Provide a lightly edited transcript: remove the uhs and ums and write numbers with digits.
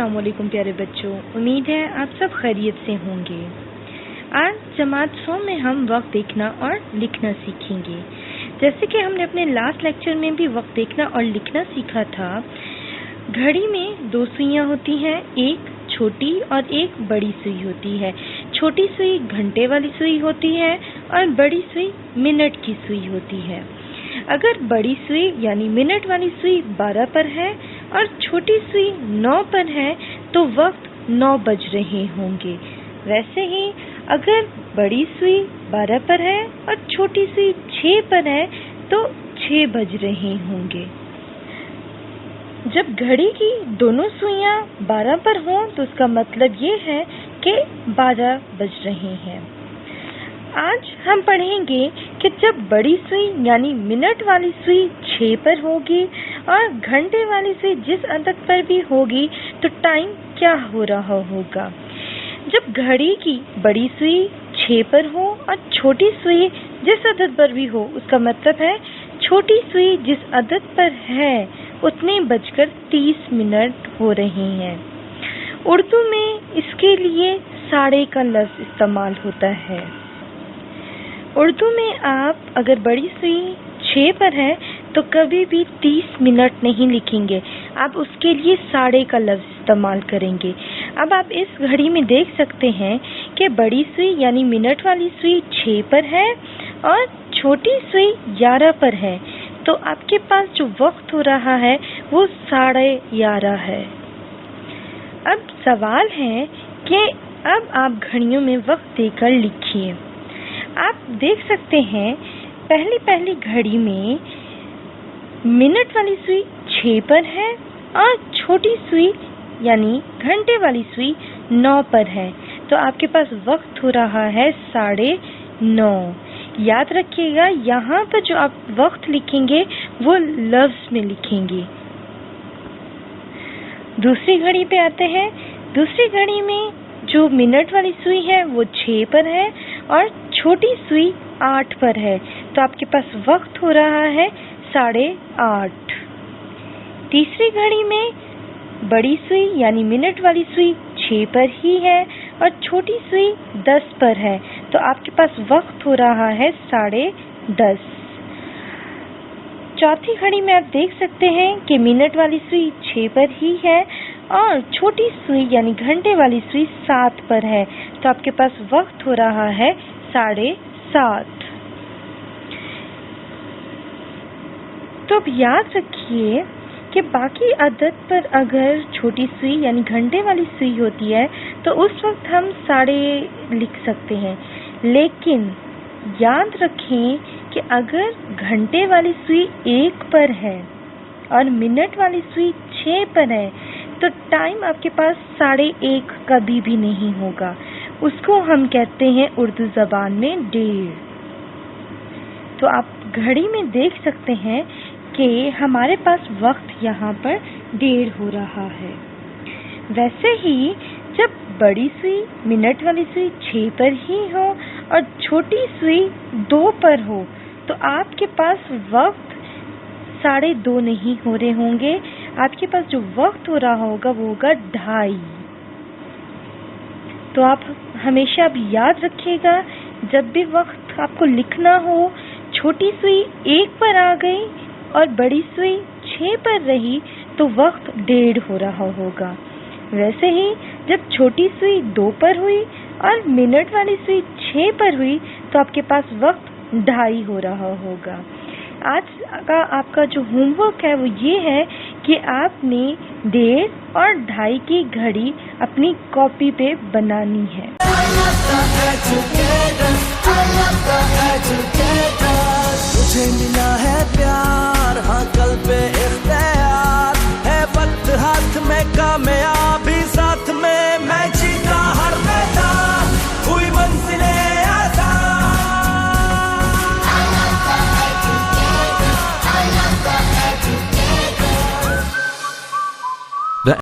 السلام علیکم پیارے بچوں، امید ہے آپ سب خیریت سے ہوں گے۔ آج جماعت 100 میں ہم وقت دیکھنا اور لکھنا سیکھیں گے۔ جیسے کہ ہم نے اپنے لاسٹ لیکچر میں بھی وقت دیکھنا اور لکھنا سیکھا تھا، گھڑی میں 2 سوئیاں ہوتی ہیں، ایک چھوٹی اور ایک بڑی سوئی ہوتی ہے۔ چھوٹی سوئی گھنٹے والی سوئی ہوتی ہے اور بڑی سوئی منٹ کی سوئی ہوتی ہے۔ اگر بڑی سوئی یعنی منٹ والی سوئی 12 پر ہے اور چھوٹی سوئی 9 پر ہے تو وقت 9 بج رہے ہوں گے۔ ویسے ہی اگر بڑی سوئی 12 پر ہے اور چھوٹی سوئی 6 پر ہے تو 6 بج رہے ہوں گے۔ جب گھڑی کی دونوں سوئیاں 12 پر ہوں تو اس کا مطلب یہ ہے کہ 12 بج رہے ہیں۔ آج ہم پڑھیں گے کہ جب بڑی سوئی یعنی منٹ والی سوئی 6 پر ہوگی اور گھنٹے والی سوئی جس عدد پر بھی ہوگی تو ٹائم کیا ہو رہا ہوگا۔ جب گھڑی کی بڑی سوئی 6 پر ہو اور چھوٹی سوئی جس عدد پر بھی ہو، اس کا مطلب ہے چھوٹی سوئی جس عدد پر ہے اتنے بج کر 30 منٹ ہو رہے ہیں۔ اردو میں اس کے لیے ساڑھے کا لفظ استعمال ہوتا ہے۔ اردو میں آپ اگر بڑی سوئی 6 پر ہے تو کبھی بھی 30 منٹ نہیں لکھیں گے، آپ اس کے لیے ساڑھے کا لفظ استعمال کریں گے۔ اب آپ اس گھڑی میں دیکھ سکتے ہیں کہ بڑی سوئی یعنی منٹ والی سوئی 6 پر ہے اور چھوٹی سوئی 11 پر ہے، تو آپ کے پاس جو وقت ہو رہا ہے وہ 11:30 ہے۔ اب سوال ہے کہ اب آپ گھڑیوں میں وقت دے کر لکھیے۔ آپ دیکھ سکتے ہیں پہلی گھڑی میں منٹ والی سوئی 6 پر ہے اور چھوٹی سوئی یعنی گھنٹے والی سوئی 9 پر ہے، تو آپ کے پاس وقت ہو رہا ہے 9:30۔ یاد رکھیے گا یہاں پر جو آپ وقت لکھیں گے وہ لفظ میں لکھیں گے۔ دوسری گھڑی پہ آتے ہیں۔ دوسری گھڑی میں جو منٹ والی سوئی ہے وہ 6 پر ہے اور چھوٹی سوئی 8 پر ہے، تو آپ کے پاس وقت ہو رہا ہے 8:30۔ تیسری گھڑی میں بڑی سوئی یعنی منٹ والی سوئی 6 پر ہی ہے اور چھوٹی سوئی 10 پر ہے، تو آپ کے پاس وقت ہو رہا ہے 10:30۔ چوتھی گھڑی میں آپ دیکھ سکتے ہیں کہ منٹ والی سوئی 6 پر ہی ہے اور چھوٹی سوئی یعنی گھنٹے والی سوئی 7 پر ہے، تو آپ کے پاس وقت ہو رہا ہے 7:30۔ تو اب یاد رکھیے کہ باقی عدد پر اگر چھوٹی سوئی یعنی گھنٹے والی سوئی ہوتی ہے تو اس وقت ہم 7:30 لکھ سکتے ہیں، لیکن یاد رکھیں کہ اگر گھنٹے والی سوئی 1 پر ہے اور منٹ والی سوئی 6 پر ہے تو ٹائم آپ کے پاس 1:30 کبھی بھی نہیں ہوگا، اس کو ہم کہتے ہیں اردو زبان میں 1:30۔ تو آپ گھڑی میں دیکھ سکتے ہیں کہ ہمارے پاس وقت یہاں پر 1:30 ہو رہا ہے۔ ویسے ہی جب بڑی سوئی منٹ والی سوئی 6 پر ہی ہو اور چھوٹی سوئی 2 پر ہو تو آپ کے پاس وقت 2:30 نہیں ہو رہے ہوں گے، آپ کے پاس جو وقت ہو رہا ہوگا وہ ہوگا 2:30۔ تو آپ ہمیشہ اب یاد رکھیے گا جب بھی وقت آپ کو لکھنا ہو، چھوٹی سوئی 1 پر آ گئی اور بڑی سوئی 6 پر رہی تو وقت 1:30 ہو رہا ہوگا۔ ویسے ہی جب چھوٹی سوئی 2 پر ہوئی اور منٹ والی سوئی 6 پر ہوئی تو آپ کے پاس وقت 2:30 ہو رہا ہوگا۔ آج کا آپ کا جو ہوم ورک ہے وہ یہ ہے کہ آپ نے 1:30 اور 2:30 کی گھڑی اپنی کاپی پہ بنانی ہے۔ مجھے ملا ہے پیار، ہاں قلب پہ اختیار ہے، وقت ہاتھ میں کامیابی